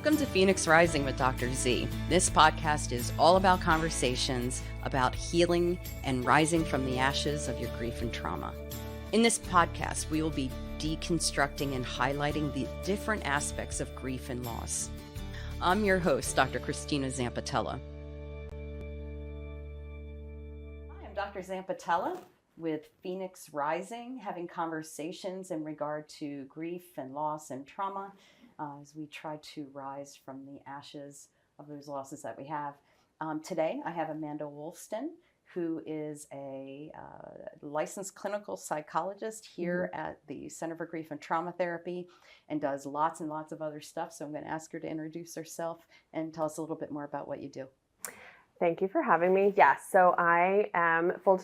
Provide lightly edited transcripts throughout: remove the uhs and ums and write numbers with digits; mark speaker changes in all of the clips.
Speaker 1: Welcome to Phoenix Rising with Dr. Z. This podcast is all about conversations about healing and rising from the ashes of your grief and trauma. In this podcast, we will be deconstructing and highlighting the different aspects of grief and loss. I'm your host, Dr. Christina Zampatella. Hi, I'm Dr. Zampatella with Phoenix Rising, having conversations in regard to grief and loss and trauma as we try to rise from the ashes of those losses that we have. Today, I have Amanda Woolston, who is a licensed clinical psychologist here at the Center for Grief and Trauma Therapy and does lots and lots of other stuff. So I'm going to ask her to introduce herself and tell us a little bit more about what you do.
Speaker 2: Thank you for having me. Yes, so I am, full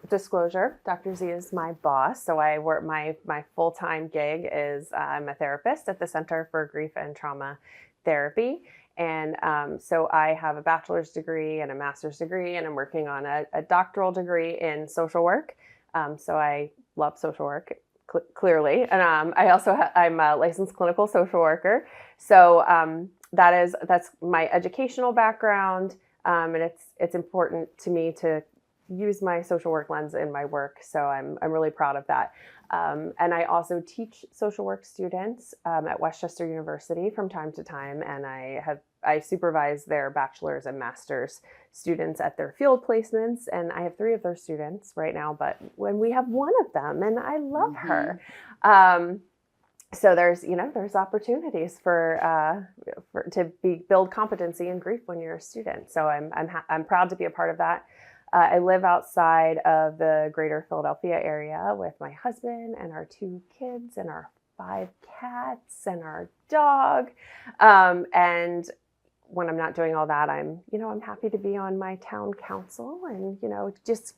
Speaker 2: disclosure, Dr. Z is my boss. So I work, my full-time gig is I'm a therapist at the Center for Grief and Trauma Therapy. And so I have a bachelor's degree and a master's degree, and I'm working on a doctoral degree in social work. So I love social work, clearly. And I'm a licensed clinical social worker. So that's my educational background. And it's important to me to use my social work lens in my work. So I'm really proud of that. And I also teach social work students at Westchester University from time to time. And I supervise their bachelor's and master's students at their field placements. And I have 3 of their students right now, but when we have one of them, and I love her. So there's opportunities to build competency in grief when you're a student. So I'm proud to be a part of that. I live outside of the greater Philadelphia area with my husband and our 2 kids and our 5 cats and our dog. And when I'm not doing all that, I'm happy to be on my town council and, just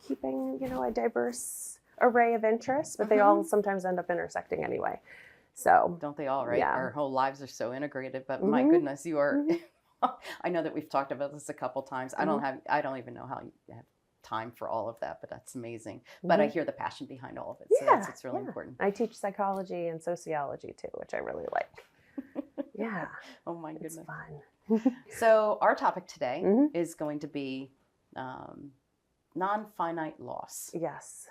Speaker 2: keeping, a diverse array of interests, but they all sometimes end up intersecting anyway. So
Speaker 1: don't they all, right?
Speaker 2: Yeah.
Speaker 1: Our whole lives are so integrated, but my goodness, you are, I know that we've talked about this a couple times. I don't even know how you have time for all of that, but that's amazing. But I hear the passion behind all of it. So that's what's really important.
Speaker 2: I teach psychology and sociology too, which I really like. Yeah.
Speaker 1: Oh my goodness.
Speaker 2: It's fun.
Speaker 1: So our topic today is going to be non-finite loss.
Speaker 2: Yes.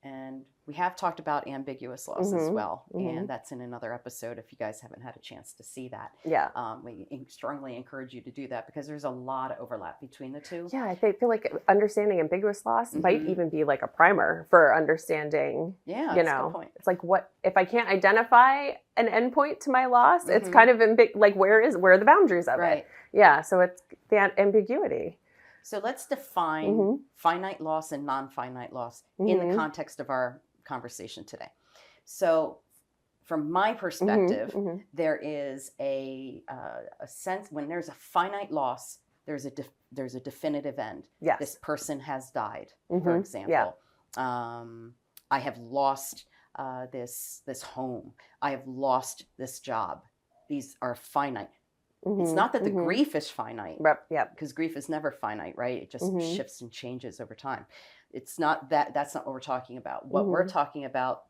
Speaker 1: And we have talked about ambiguous loss as well. And that's in another episode if you guys haven't had a chance to see that.
Speaker 2: Yeah.
Speaker 1: We strongly encourage you to do that because there's a lot of overlap between the two.
Speaker 2: Yeah, I feel like understanding ambiguous loss might even be like a primer for understanding.
Speaker 1: Yeah, that's a good point.
Speaker 2: It's like, what if I can't identify an endpoint to my loss? It's kind of like where are the boundaries of it? Yeah, so it's the ambiguity.
Speaker 1: So let's define finite loss and non-finite loss in the context of our conversation today. So from my perspective, there is a sense when there's a finite loss, there's a definitive end.
Speaker 2: Yes.
Speaker 1: This person has died, for example.
Speaker 2: Yeah.
Speaker 1: I have lost this home. I have lost this job. These are finite. It's not that the grief is finite, because grief is never finite, right? It just shifts and changes over time. It's not that. That's not what we're talking about. What we're talking about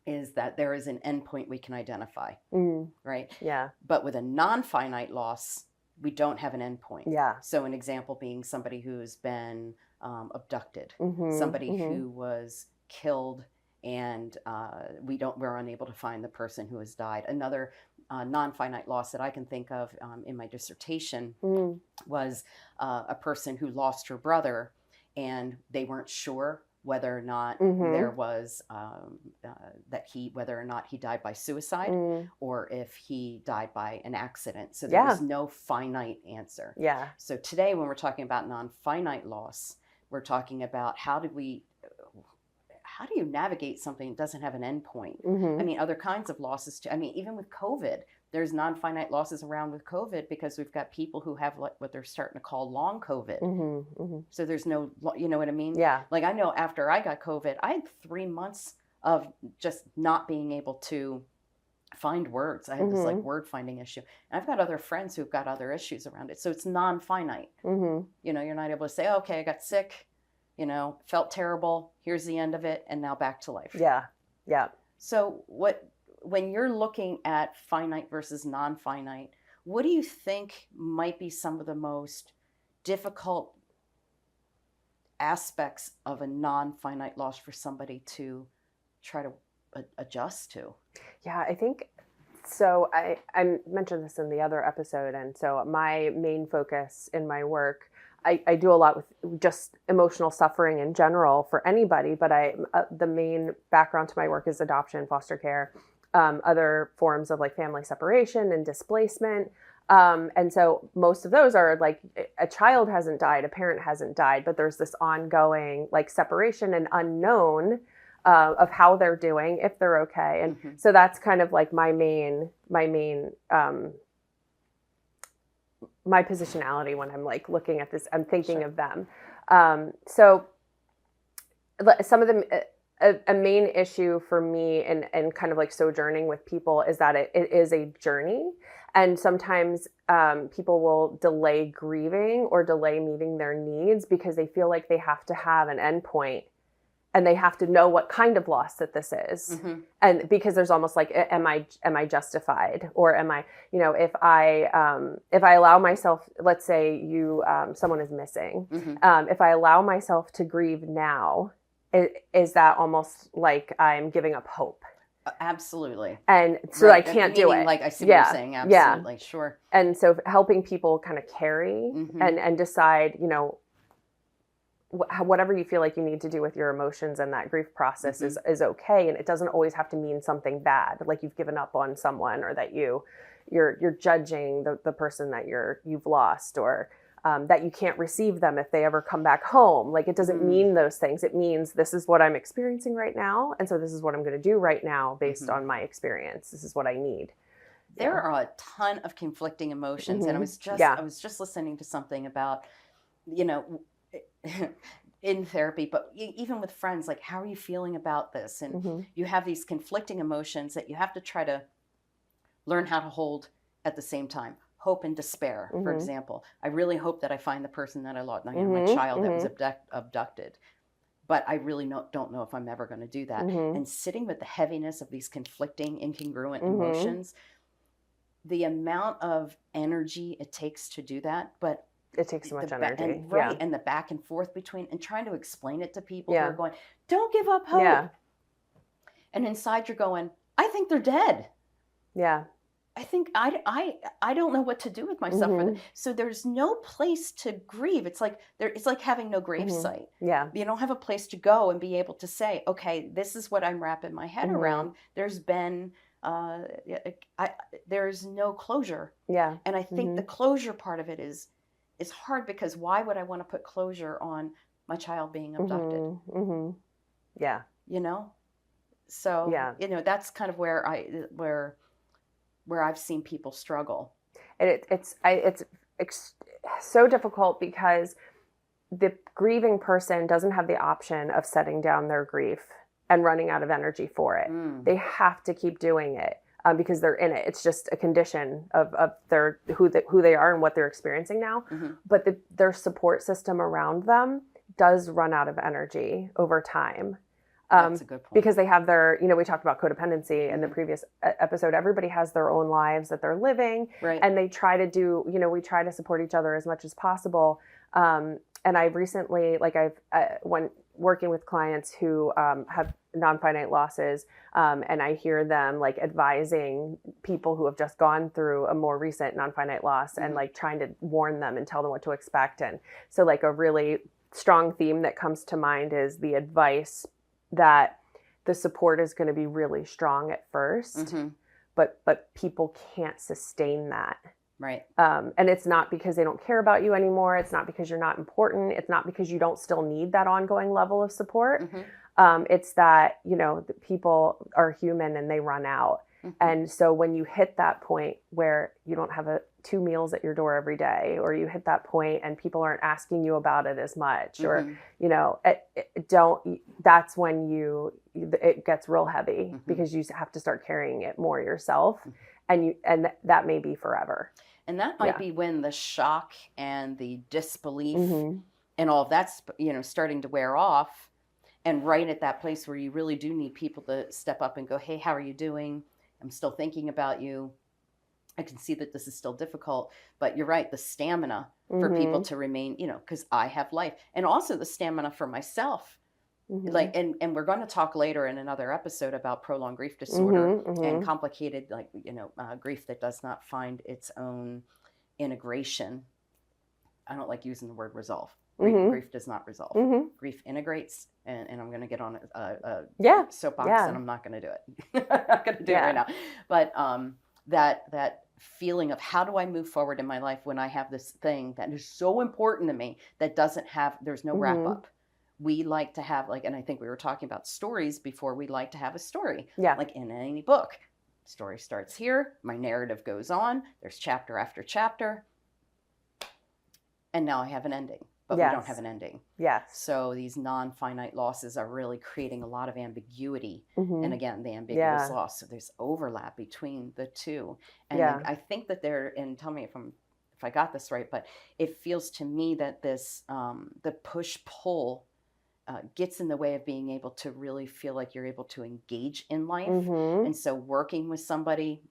Speaker 1: is that there is an endpoint we can identify, right?
Speaker 2: Yeah.
Speaker 1: But with a non-finite loss, we don't have an endpoint.
Speaker 2: Yeah.
Speaker 1: So an example being somebody who's been abducted, somebody who was killed, and we're unable to find the person who has died. Another non-finite loss that I can think of in my dissertation was a person who lost her brother, and they weren't sure whether or not there was whether or not he died by suicide or if he died by an accident. So there was no finite answer.
Speaker 2: Yeah.
Speaker 1: So today, when we're talking about non-finite loss, we're talking about how do you navigate something that doesn't have an endpoint? I mean, other kinds of losses too. I mean, even with COVID, there's non-finite losses around with COVID because we've got people who have what they're starting to call long COVID. So there's no, you know what I mean?
Speaker 2: Yeah.
Speaker 1: Like I know after I got COVID, I had 3 months of just not being able to find words. I had this like word finding issue. And I've got other friends who've got other issues around it. So it's non-finite. You're not able to say, okay, I got sick. felt terrible. Here's the end of it. And now back to life.
Speaker 2: Yeah. Yeah.
Speaker 1: So what when you're looking at finite versus non-finite, what do you think might be some of the most difficult aspects of a non-finite loss for somebody to try to adjust to?
Speaker 2: Yeah, I think so. I mentioned this in the other episode. And so my main focus in my work, I do a lot with just emotional suffering in general for anybody, but the main background to my work is adoption, foster care, other forms of like family separation and displacement. And so most of those are like a child hasn't died, a parent hasn't died, but there's this ongoing like separation and unknown of how they're doing, if they're okay. And so that's kind of like my positionality when I'm like looking at this, I'm thinking of them. So some of them, a main issue for me and kind of like sojourning with people is that it is a journey. And sometimes people will delay grieving or delay meeting their needs because they feel like they have to have an endpoint and they have to know what kind of loss that this is. And because there's almost like, am I justified? Or am I, if I allow myself, let's say someone is missing, if I allow myself to grieve now, is that almost like I'm giving up hope?
Speaker 1: Absolutely.
Speaker 2: And so I can't do it.
Speaker 1: Like I see what you're saying. Absolutely. Sure.
Speaker 2: And so helping people kind of carry and decide, whatever you feel like you need to do with your emotions and that grief process is okay. And it doesn't always have to mean something bad, like you've given up on someone or that you're judging the person that you've lost, or that you can't receive them if they ever come back home. Like it doesn't mean those things. It means this is what I'm experiencing right now. And so this is what I'm going to do right now based on my experience. This is what I need.
Speaker 1: There are a ton of conflicting emotions. And I was just listening to something about, in therapy, but even with friends, like, how are you feeling about this? And you have these conflicting emotions that you have to try to learn how to hold at the same time. Hope and despair, for example. I really hope that I find the person that I lost, my child that was abducted. But I really don't know if I'm ever going to do that. And sitting with the heaviness of these conflicting, incongruent emotions, the amount of energy it takes to do that, but
Speaker 2: it takes so much energy.
Speaker 1: And the back and forth between, and trying to explain it to people who are going, don't give up hope.
Speaker 2: Yeah.
Speaker 1: And inside you're going, I think they're dead.
Speaker 2: Yeah.
Speaker 1: I think I don't know what to do with myself. So there's no place to grieve. It's like having no grave site. Yeah. You don't have a place to go and be able to say, okay, this is what I'm wrapping my head around. There's been there's no closure. Yeah. And I think the closure part of it is hard, because why would I want to put closure on my child being abducted? Yeah. So that's kind of where I've seen people struggle.
Speaker 2: It's so difficult because the grieving person doesn't have the option of setting down their grief and running out of energy for it. They have to keep doing it because they're in it. It's just a condition of their who they are and what they're experiencing now. But their support system around them does run out of energy over time.
Speaker 1: That's a good point.
Speaker 2: Because they have their, we talked about codependency in the previous episode. Everybody has their own lives that they're living, and they try to do, we try to support each other as much as possible. And I've recently, when working with clients who have non-finite losses, and I hear them advising people who have just gone through a more recent non-finite loss and trying to warn them and tell them what to expect. And so a really strong theme that comes to mind is the advice that the support is going to be really strong at first, but people can't sustain that.
Speaker 1: Right.
Speaker 2: And it's not because they don't care about you anymore. It's not because you're not important. It's not because you don't still need that ongoing level of support. It's that, the people are human and they run out. And so when you hit that point where you don't have 2 meals at your door every day, or you hit that point and people aren't asking you about it as much, or, that's when it gets real heavy because you have to start carrying it more yourself. And that may be forever.
Speaker 1: And that might be when the shock and the disbelief and all of that's, starting to wear off, and right at that place where you really do need people to step up and go, hey, how are you doing? I'm still thinking about you. I can see that this is still difficult, but you're right. The stamina for people to remain, because I have life, and also the stamina for myself. Like, and we're going to talk later in another episode about prolonged grief disorder and complicated, grief that does not find its own integration. I don't like using the word resolve. Grief does not resolve. Grief integrates, and I'm going to get on a soapbox, and I'm not going to do it. I'm not going to do it right now. But that feeling of how do I move forward in my life when I have this thing that is so important to me that there's no wrap up. We like to have, and I think we were talking about stories before, we like to have a story. Yeah. Like in any book. Story starts here, my narrative goes on, there's chapter after chapter, and now I have an ending. But we don't have an ending. Yes. So these non-finite losses are really creating a lot of ambiguity. And again, the ambiguous loss. So there's overlap between the two. And I think that and tell me if I got this right, but it feels to me that this, the push-pull gets in the way of being able to really feel like you're able to engage in life. And so working with somebody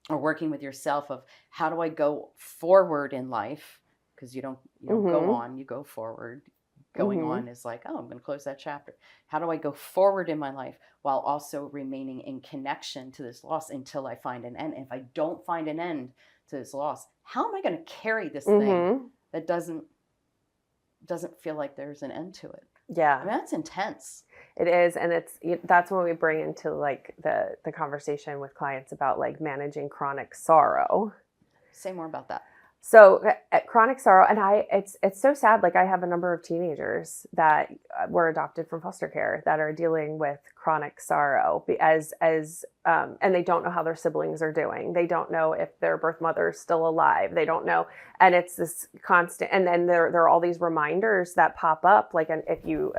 Speaker 1: or working with yourself of how do I go forward in life? Because you don't go on, you go forward. Going on is like, oh, I'm going to close that chapter. How do I go forward in my life while also remaining in connection to this loss until I find an end? And if I don't find an end to this loss, how am I going to carry this thing that doesn't feel like there's an end to it? Yeah. I mean, that's intense.
Speaker 2: It is. And that's when we bring into like the conversation with clients about like managing chronic sorrow.
Speaker 1: Say more about that.
Speaker 2: So chronic sorrow, and it's so sad. Like I have a number of teenagers that were adopted from foster care that are dealing with chronic sorrow and they don't know how their siblings are doing. They don't know if their birth mother is still alive. They don't know. And it's this constant, and then there are all these reminders that pop up. Like, and if you,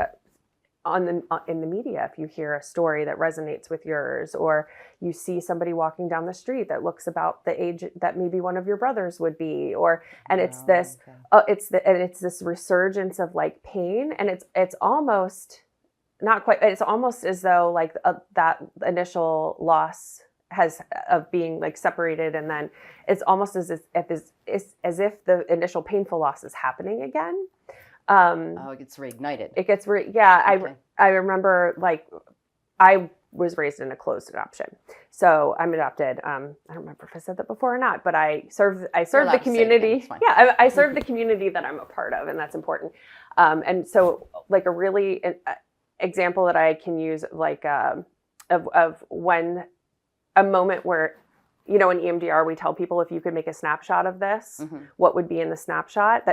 Speaker 2: in the media, if you hear a story that resonates with yours, or you see somebody walking down the street that looks about the age that maybe one of your brothers would be, it's this resurgence of like pain, and it's almost not quite. It's almost as though like that initial loss of being like separated, and then it's almost as if the initial painful loss is happening again.
Speaker 1: It gets reignited.
Speaker 2: It gets Okay. I remember like I was raised in a closed adoption, so I'm adopted. I don't remember if I said that before or not, but I serve the community. Yeah, I serve the community that I'm a part of, and that's important. And so like a really example that I can use like of when a moment where, in EMDR we tell people if you could make a snapshot of this, what would be in the snapshot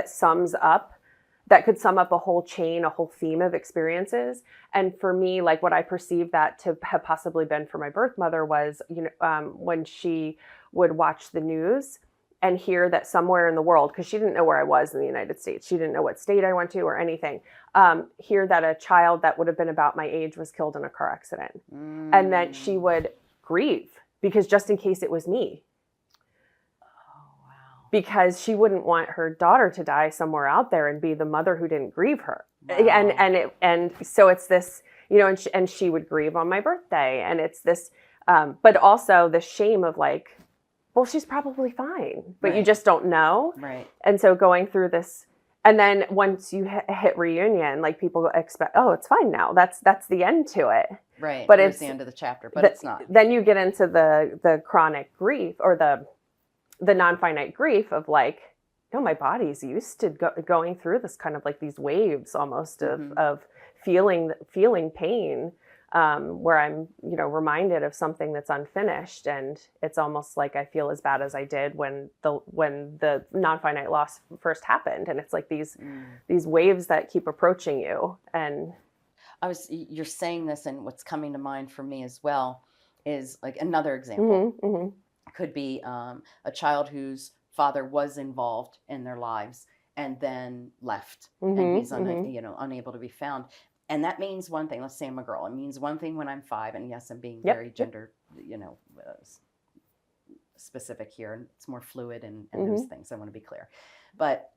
Speaker 2: that could sum up a whole chain, a whole theme of experiences. And for me, like what I perceived that to have possibly been for my birth mother was, when she would watch the news and hear that somewhere in the world, because she didn't know where I was in the United States, she didn't know what state I went to or anything, hear that a child that would have been about my age was killed in a car accident. And then she would grieve because just in case it was me. Because she wouldn't want her daughter to die somewhere out there and be the mother who didn't grieve her. Wow. And so it's this, and she would grieve on my birthday, and it's this, but also the shame of like, well, she's probably fine, but you just don't know. Right. And so going through this, and then once you hit reunion, like people expect, oh, it's fine now. That's the end to it.
Speaker 1: Right. But it's the end of the chapter, but it's not.
Speaker 2: Then you get into the chronic grief or the non-finite grief of like, my body's used to going through this kind of like these waves almost of feeling pain, where I'm, reminded of something that's unfinished. And it's almost like I feel as bad as I did when the non-finite loss first happened. And it's like these waves that keep approaching you. And
Speaker 1: you're saying this, and what's coming to mind for me as well is like another example. Could be a child whose father was involved in their lives and then left, and he's unable to be found. And that means one thing. Let's say I'm a girl. It means one thing when I'm 5, and yes, I'm being very gender, specific here, and it's more fluid and those things. I want to be clear. But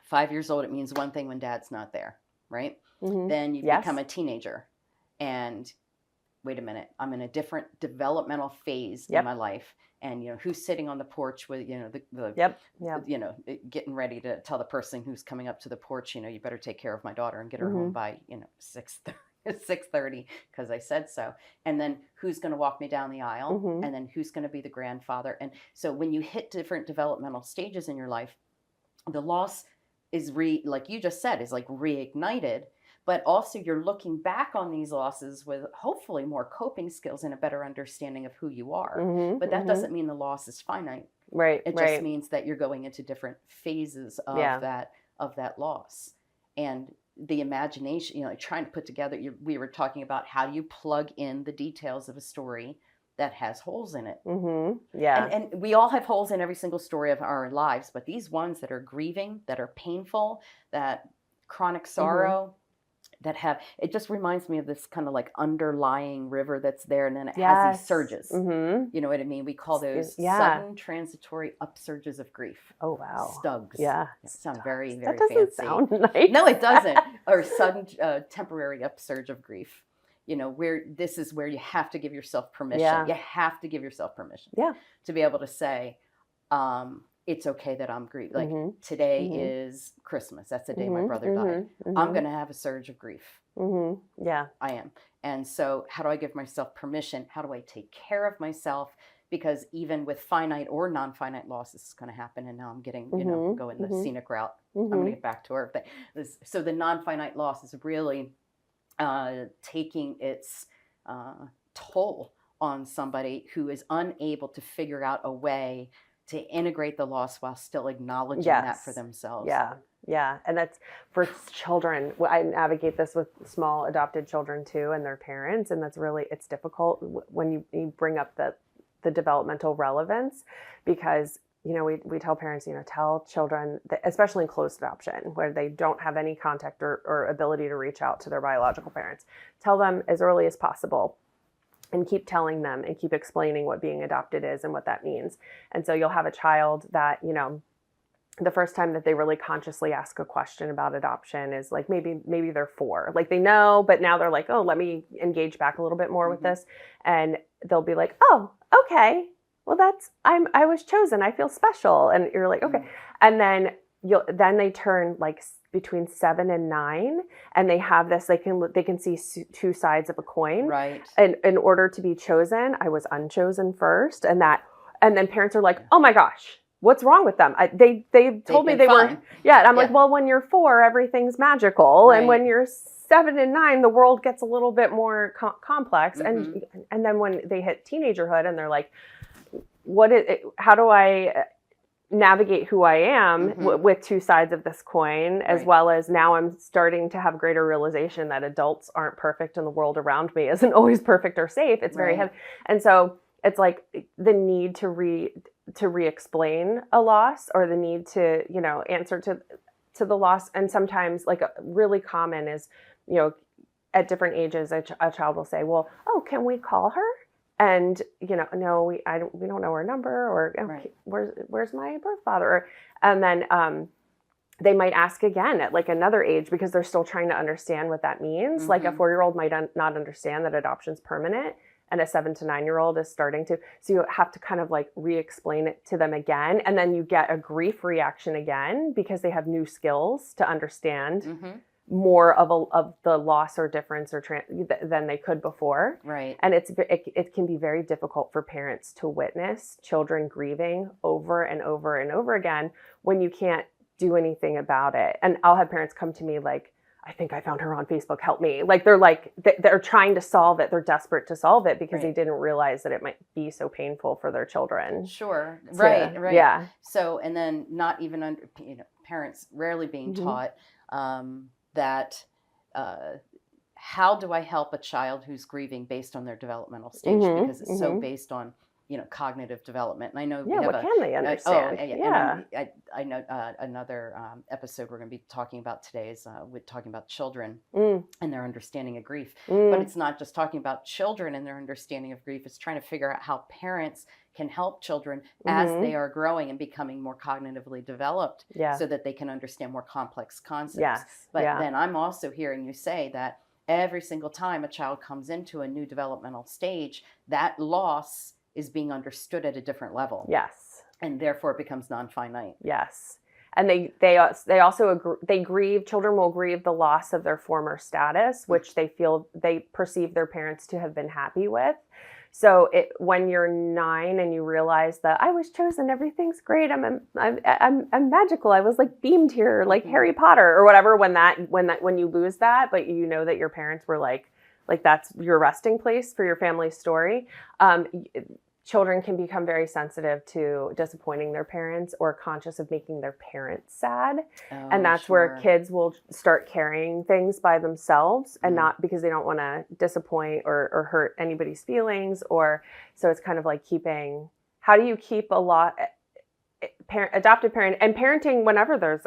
Speaker 1: 5 years old, it means one thing when dad's not there, right? Then you become a teenager, and wait a minute, I'm in a different developmental phase in my life. And, who's sitting on the porch with, getting ready to tell the person who's coming up to the porch, you better take care of my daughter and get her home by, 6:30 because I said so. And then who's going to walk me down the aisle? And then who's going to be the grandfather? And so when you hit different developmental stages in your life, the loss is like you just said, is like reignited. But also you're looking back on these losses with hopefully more coping skills and a better understanding of who you are. But that doesn't mean the loss is finite.
Speaker 2: Right.
Speaker 1: It just means that you're going into different phases of that loss. And the imagination, trying to put together, we were talking about how do you plug in the details of a story that has holes in it. And we all have holes in every single story of our lives, but these ones that are grieving, that are painful, that chronic sorrow, it just reminds me of this kind of like underlying river that's there, and then it has these surges. You know what I mean? We call those sudden transitory upsurges of grief.
Speaker 2: Oh, wow.
Speaker 1: Stugs.
Speaker 2: Yeah.
Speaker 1: It sounds very, very
Speaker 2: that doesn't
Speaker 1: fancy.
Speaker 2: Sound nice.
Speaker 1: No, it doesn't. Or sudden temporary upsurge of grief. Where this is where you have to give yourself permission. You have to give yourself permission to be able to say, it's okay that I'm grieving. Like today is Christmas. That's the day my brother died. I'm going to have a surge of grief.
Speaker 2: Yeah,
Speaker 1: I am. And so how do I give myself permission? How do I take care of myself? Because even with finite or non-finite loss, this is going to happen. And now I'm getting, going the scenic route. I'm going to get back to her. So the non-finite loss is really taking its toll on somebody who is unable to figure out a way to integrate the loss while still acknowledging that for themselves.
Speaker 2: Yeah. And that's for children. I navigate this with small adopted children too, and their parents. And that's really, it's difficult when you bring up the developmental relevance, because, we tell parents, tell children, that, especially in closed adoption, where they don't have any contact or ability to reach out to their biological parents, tell them as early as possible. And keep telling them and keep explaining what being adopted is and what that means. And so you'll have a child that, the first time that they really consciously ask a question about adoption is like, maybe they're 4. Like they know, but now they're like, oh, let me engage back a little bit more with this. And they'll be like, oh, okay, well I was chosen. I feel special. And you're like, okay. And then they turn like between 7 and 9, and they have this, they can see 2 sides of a coin.
Speaker 1: Right.
Speaker 2: And in order to be chosen, I was unchosen first. And then parents are like, oh my gosh, what's wrong with them? They told me they were, and I'm like, well, when you're 4, everything's magical. Right. And when you're 7 and 9, the world gets a little bit more complex. And then when they hit teenagerhood and they're like, how do I navigate who I am with 2 sides of this coin, as well as now I'm starting to have greater realization that adults aren't perfect and the world around me isn't always perfect or safe. It's very heavy. And so it's like the need to re-explain a loss, or the need to, answer to the loss. And sometimes like really common is, at different ages, a child will say, well, oh, can we call her? And, no, we don't know her number, or where's my birth father? And then they might ask again at like another age, because they're still trying to understand what that means. Like a 4-year-old might not understand that adoption's permanent, and a 7 to 9-year-old is starting to. So you have to kind of like re-explain it to them again. And then you get a grief reaction again, because they have new skills to understand more of the loss or difference or than they could before.
Speaker 1: Right.
Speaker 2: And it can be very difficult for parents to witness children grieving over and over and over again when you can't do anything about it. And I'll have parents come to me like, I think I found her on Facebook, help me. Like they're trying to solve it. They're desperate to solve it because they didn't realize that it might be so painful for their children.
Speaker 1: Sure. Right.
Speaker 2: Yeah.
Speaker 1: So, and then not even parents rarely being taught that how do I help a child who's grieving based on their developmental stage, because it's so based on cognitive development. And I know
Speaker 2: what can they understand?
Speaker 1: And I know another episode we're going to be talking about today is talking about children and their understanding of grief. But it's not just talking about children and their understanding of grief. It's trying to figure out how parents can help children as they are growing and becoming more cognitively developed, so that they can understand more complex concepts. But then I'm also hearing you say that every single time a child comes into a new developmental stage, that loss is being understood at a different level.
Speaker 2: Yes.
Speaker 1: And therefore it becomes non-finite.
Speaker 2: Yes. And they also grieve, children will grieve the loss of their former status, which they perceive their parents to have been happy with. So when you're 9 and you realize that I was chosen, everything's great, I'm magical, I was like beamed here, like Harry Potter or whatever. When you lose that, but you know that your parents were like that's your resting place for your family's story. Children can become very sensitive to disappointing their parents or conscious of making their parents sad.
Speaker 1: Oh,
Speaker 2: and that's where kids will start carrying things by themselves and not because they don't want to disappoint or hurt anybody's feelings. So it's kind of like how do you keep adoptive parent and parenting whenever there's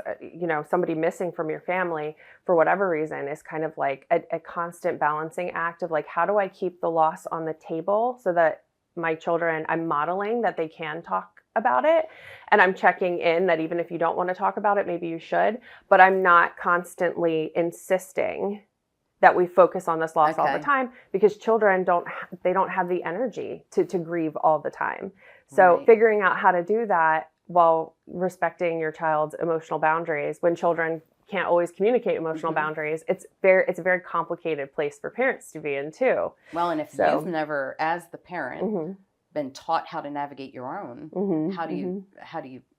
Speaker 2: somebody missing from your family for whatever reason is kind of like a constant balancing act of like, how do I keep the loss on the table so that my children, I'm modeling that they can talk about it, and I'm checking in that even if you don't want to talk about it, maybe you should, but I'm not constantly insisting that we focus on this loss all the time, because children don't have the energy to grieve all the time. So figuring out how to do that while respecting your child's emotional boundaries, when children can't always communicate emotional boundaries, it's a very complicated place for parents to be in too.
Speaker 1: Well, and if you've never, as the parent, been taught how to navigate your own, how do you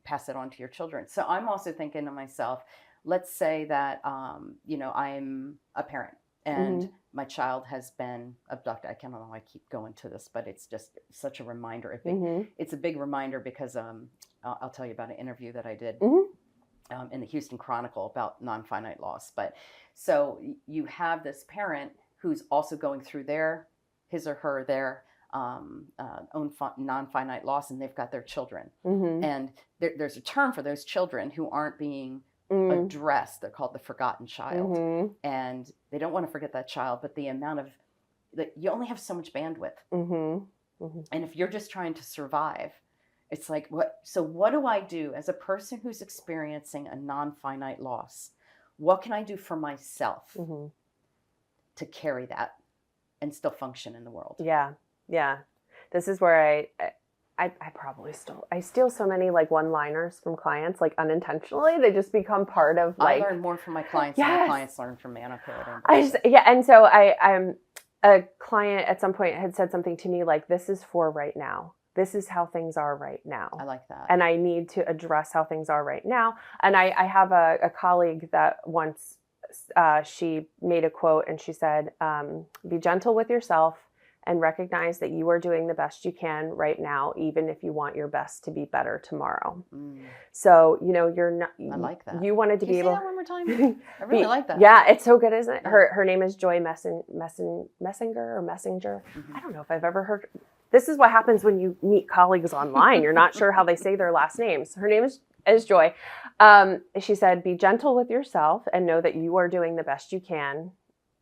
Speaker 1: pass it on to your children? So I'm also thinking to myself, let's say that I'm a parent and my child has been abducted. I don't know, I keep going to this, but it's just such a reminder. It's a big reminder because I'll tell you about an interview that I did in the Houston Chronicle about non-finite loss. But so you have this parent who's also going through their own non-finite loss, and they've got their children. And there's a term for those children who aren't being addressed. They're called the forgotten child. And they don't want to forget that child, but the amount of that you only have so much bandwidth. And if you're just trying to survive, it's like, what do I do as a person who's experiencing a non-finite loss? What can I do for myself to carry that and still function in the world? Yeah.
Speaker 2: This is where I probably steal so many like one-liners from clients, like unintentionally. They just become part of like.
Speaker 1: I learn more from my clients than my clients learn from me. I don't care what
Speaker 2: and so I'm a client at some point had said something to me like, "This is for right now. This is how things are right now."
Speaker 1: I like that.
Speaker 2: And I need to address how things are right now. And I have a colleague that once she made a quote and she said, "Be gentle with yourself and recognize that you are doing the best you can right now, even if you want your best to be better tomorrow." So, you're not.
Speaker 1: I like that.
Speaker 2: You wanted to be able.
Speaker 1: Say that one more time? I really like that.
Speaker 2: Yeah, it's so good, isn't it? Her name is Joy Messenger. I don't know if I've ever heard. This is what happens when you meet colleagues online. You're not sure how they say their last names. Her name is Joy. She said, "Be gentle with yourself and know that you are doing the best you can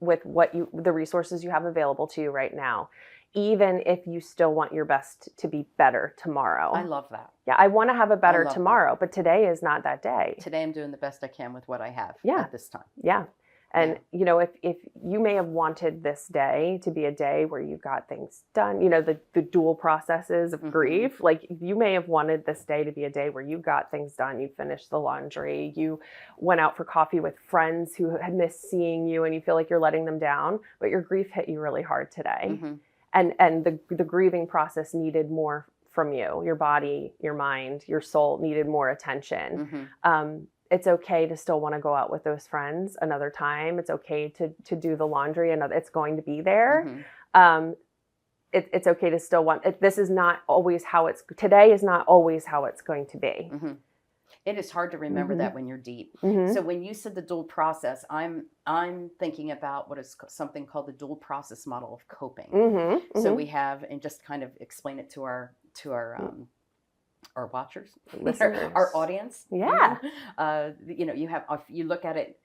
Speaker 2: with the resources you have available to you right now, even if you still want your best to be better tomorrow."
Speaker 1: I love that.
Speaker 2: Yeah, I want to have a better tomorrow, but today is not that day.
Speaker 1: Today I'm doing the best I can with what I have at this time.
Speaker 2: Yeah. And, if you may have wanted this day to be a day where you got things done, the dual processes of grief, like you may have wanted this day to be a day where you got things done. You finished the laundry, you went out for coffee with friends who had missed seeing you and you feel like you're letting them down, but your grief hit you really hard today. And the grieving process needed more from you. Your body, your mind, your soul needed more attention. It's okay to still want to go out with those friends another time. It's okay to do the laundry, and it's going to be there. It's okay to still want. This is not always how today is not always how it's going to be.
Speaker 1: It is hard to remember that when you're deep. So when you said the dual process, I'm thinking about what is something called the dual process model of coping. So we have, and just kind of explain it to our watchers, our audience.
Speaker 2: Yeah.
Speaker 1: You look at it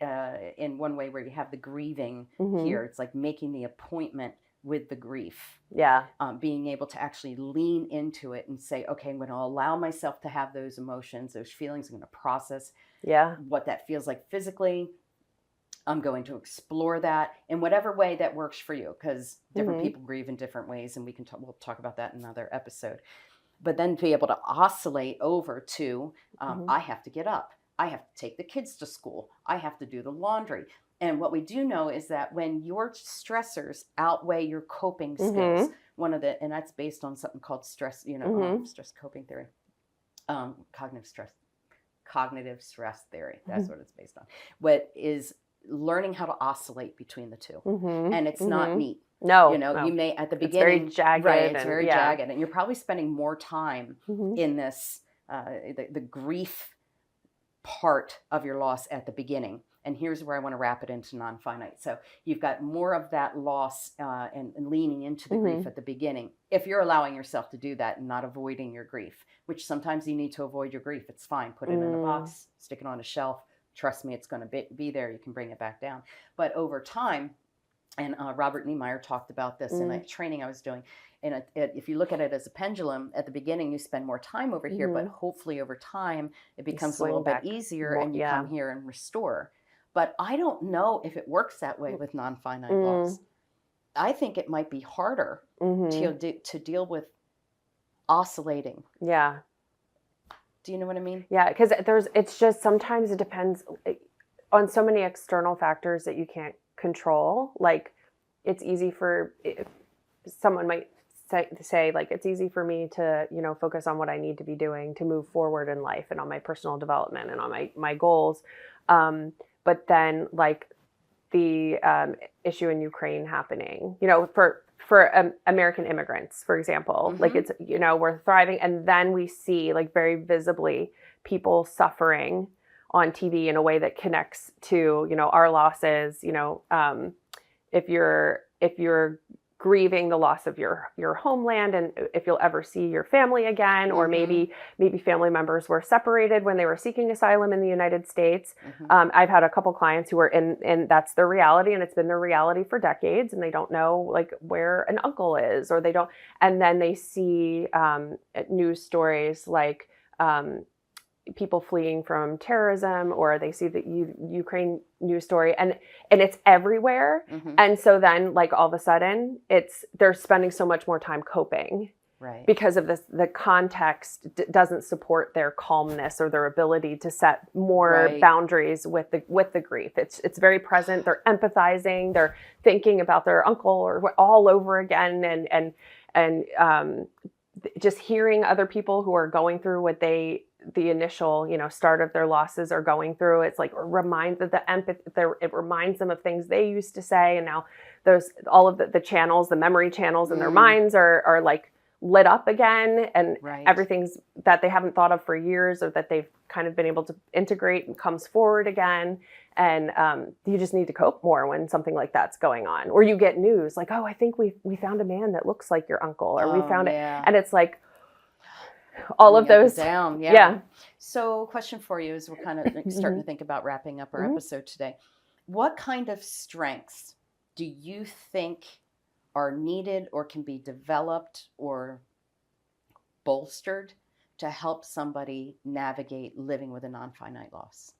Speaker 1: in one way where you have the grieving here. It's like making the appointment with the grief.
Speaker 2: Yeah.
Speaker 1: Being able to actually lean into it and say, okay, I'm going to allow myself to have those emotions, those feelings. I'm going to process what that feels like physically. I'm going to explore that in whatever way that works for you, because different people grieve in different ways, and we'll talk about that in another episode. But then to be able to oscillate over to, I have to get up, I have to take the kids to school, I have to do the laundry. And what we do know is that when your stressors outweigh your coping skills, and that's based on something called stress, stress coping theory, cognitive stress theory. That's what it's based on. What is learning how to oscillate between the two. And it's not neat.
Speaker 2: No,
Speaker 1: you may at the beginning,
Speaker 2: it's very jagged,
Speaker 1: right? It's very jagged, and you're probably spending more time in this the grief part of your loss at the beginning. And here's where I want to wrap it into non-finite. So you've got more of that loss and leaning into the grief at the beginning. If you're allowing yourself to do that and not avoiding your grief, which sometimes you need to avoid your grief. It's fine. Put it in a box, stick it on a shelf. Trust me, it's going to be there. You can bring it back down. But over time, and Robert Niemeyer talked about this in a training I was doing. And if you look at it as a pendulum, at the beginning, you spend more time over here, but hopefully over time, it becomes a little bit easier and you come here and restore. But I don't know if it works that way with non-finite loss. I think it might be harder to deal with oscillating.
Speaker 2: Yeah.
Speaker 1: Do you know what I mean?
Speaker 2: Yeah, because it's just sometimes it depends on so many external factors that you can't control. Like, it's easy for someone might say like, it's easy for me to focus on what I need to be doing to move forward in life and on my personal development and on my goals. But then, like, the issue in Ukraine happening, for American immigrants, for example, like it's, we're thriving. And then we see, like, very visibly people suffering on TV in a way that connects to, our losses. If you're grieving the loss of your homeland, and if you'll ever see your family again, or maybe family members were separated when they were seeking asylum in the United States. I've had a couple clients who are in that's their reality, and it's been their reality for decades, and they don't know, like, where an uncle is, or they don't, and then they see news stories like people fleeing from terrorism, or they see the Ukraine news story, and it's everywhere. And so then, like, all of a sudden they're spending so much more time coping, right? Because of the context doesn't support their calmness or their ability to set more boundaries with the grief. It's very present. They're empathizing. They're thinking about their uncle or all over again, and just hearing other people who are going through what the initial, start of their losses are going through. It's like, reminds of the empathy. It reminds them of things they used to say, and now there's all of the channels, the memory channels in their minds are like lit up again, and everything's that they haven't thought of for years, or that they've kind of been able to integrate, and comes forward again. And you just need to cope more when something like that's going on, or you get news like, oh, I think we found a man that looks like your uncle, or we found it, and it's like, all of those
Speaker 1: down. So question for you as we're kind of starting to think about wrapping up our episode today. What kind of strengths do you think are needed or can be developed or bolstered to help somebody navigate living with a non-finite loss?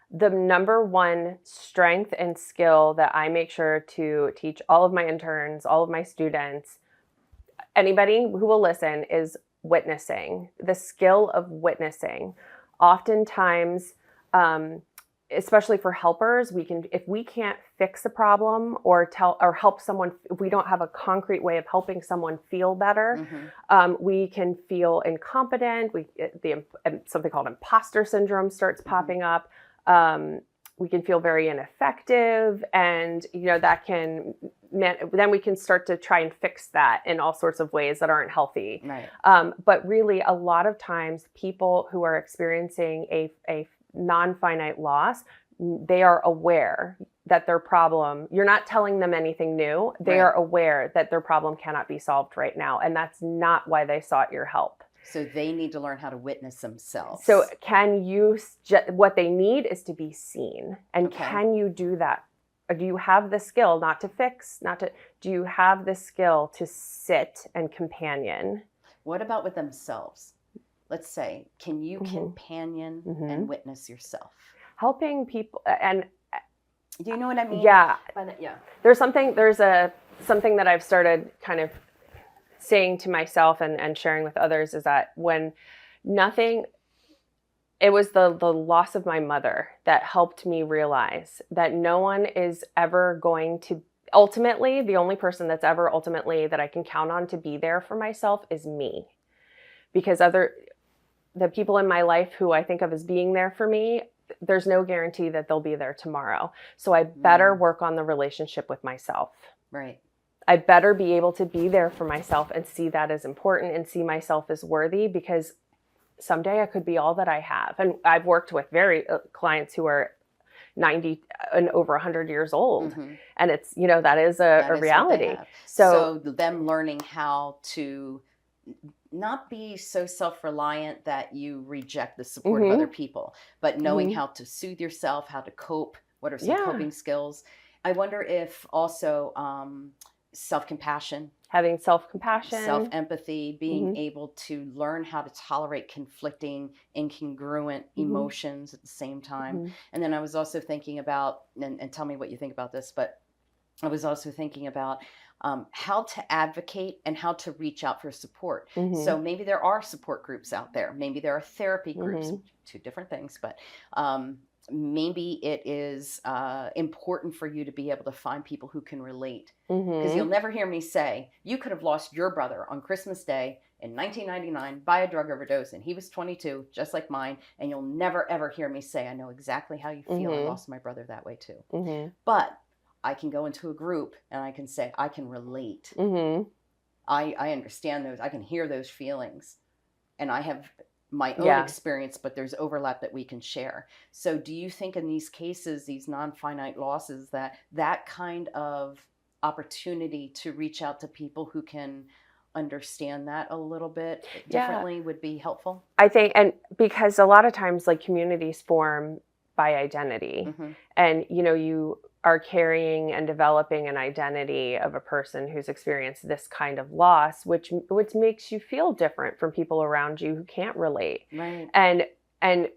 Speaker 2: The number one strength and skill that I make sure to teach all of my interns, all of my students, anybody who will listen, is witnessing. The skill of witnessing. Oftentimes, especially for helpers, if we can't fix a problem or help someone, if we don't have a concrete way of helping someone feel better, we can feel incompetent. Something called imposter syndrome starts popping up. We can feel very ineffective, and then we can start to try and fix that in all sorts of ways that aren't healthy. Right. But really, a lot of times, people who are experiencing a non-finite loss, they are aware that their problem, you're not telling them anything new. They are aware that their problem cannot be solved right now, and that's not why they sought your help.
Speaker 1: So they need to learn how to witness themselves.
Speaker 2: So what they need is to be seen. And can you do that? Or do you have the skill not to fix, do you have the skill to sit and companion?
Speaker 1: What about with themselves? Let's say, can you companion and witness yourself?
Speaker 2: Helping people, and
Speaker 1: Do you know what I mean?
Speaker 2: Yeah.
Speaker 1: Yeah.
Speaker 2: There's something that I've started kind of saying to myself and sharing with others is that it was the loss of my mother that helped me realize that no one is ever going to, ultimately, the only person that's ever ultimately that I can count on to be there for myself is me. Because the people in my life who I think of as being there for me, there's no guarantee that they'll be there tomorrow. So I better work on the relationship with myself.
Speaker 1: Right.
Speaker 2: I better be able to be there for myself and see that as important and see myself as worthy, because someday I could be all that I have. And I've worked with clients who are 90 and over 100 years old. And it's, that is a reality.
Speaker 1: So them learning how to not be so self-reliant that you reject the support of other people, but knowing how to soothe yourself, how to cope. What are some coping skills? I wonder if also self-compassion,
Speaker 2: having self-compassion,
Speaker 1: self-empathy, being able to learn how to tolerate conflicting, incongruent emotions at the same time. And then I was also thinking about, and tell me what you think about this, but I was also thinking about how to advocate and how to reach out for support. So maybe there are support groups out there. Maybe there are therapy groups, two different things, but maybe it is important for you to be able to find people who can relate. Because you'll never hear me say, you could have lost your brother on Christmas Day in 1999 by a drug overdose, and he was 22, just like mine. And you'll never, ever hear me say, I know exactly how you feel. I lost my brother that way too. But I can go into a group and I can say, I can relate. I understand those. I can hear those feelings. And I have my own experience, but there's overlap that we can share. So do you think in these cases, these non-finite losses, that kind of opportunity to reach out to people who can understand that a little bit differently would be helpful?
Speaker 2: I think, and because a lot of times like communities form by identity, and you are carrying and developing an identity of a person who's experienced this kind of loss, which makes you feel different from people around you who can't relate.
Speaker 1: Right.
Speaker 2: And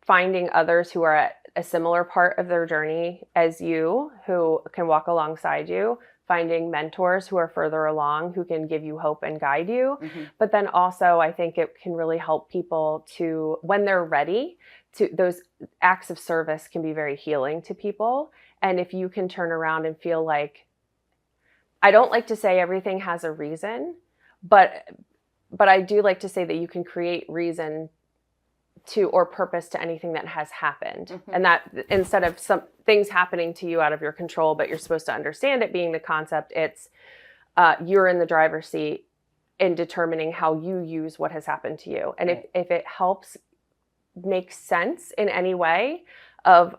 Speaker 2: finding others who are at a similar part of their journey as you, who can walk alongside you, finding mentors who are further along, who can give you hope and guide you. But then also I think it can really help people to, when they're ready, to those acts of service can be very healing to people. And if you can turn around and feel like, I don't like to say everything has a reason, but I do like to say that you can create reason to, or purpose to, anything that has happened. And that instead of some things happening to you out of your control, but you're supposed to understand it being the concept, it's you're in the driver's seat in determining how you use what has happened to you. And if it helps make sense in any way of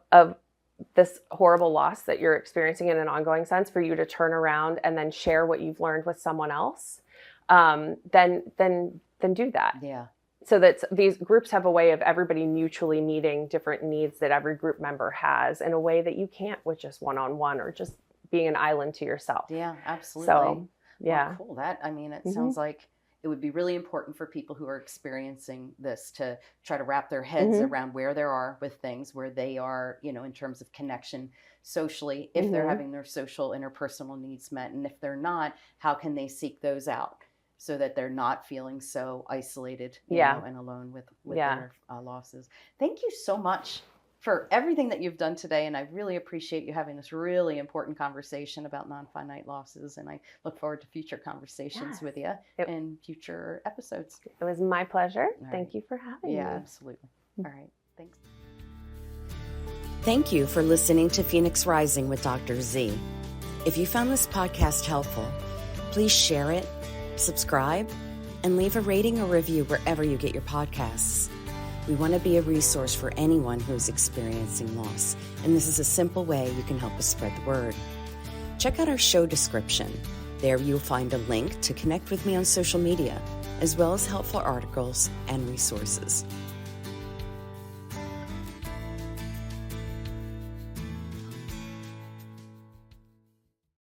Speaker 2: this horrible loss that you're experiencing in an ongoing sense, for you to turn around and then share what you've learned with someone else, then do that.
Speaker 1: Yeah.
Speaker 2: So that these groups have a way of everybody mutually meeting different needs that every group member has in a way that you can't with just one-on-one or just being an island to yourself.
Speaker 1: Yeah, absolutely.
Speaker 2: So, yeah.
Speaker 1: Well, cool. It sounds like it would be really important for people who are experiencing this to try to wrap their heads around where they are with things, where they are, in terms of connection socially, if they're having their social interpersonal needs met. And if they're not, how can they seek those out so that they're not feeling so isolated and alone with their losses. Thank you so much for everything that you've done today. And I really appreciate you having this really important conversation about non-finite losses. And I look forward to future conversations with you in future episodes.
Speaker 2: It was my pleasure. Thank you for having me.
Speaker 1: Yeah, absolutely. All right. Thanks.
Speaker 3: Thank you for listening to Phoenix Rising with Dr. Z. If you found this podcast helpful, please share it, subscribe, and leave a rating or review wherever you get your podcasts. We want to be a resource for anyone who's experiencing loss, and this is a simple way you can help us spread the word. Check out our show description. There you'll find a link to connect with me on social media, as well as helpful articles and resources.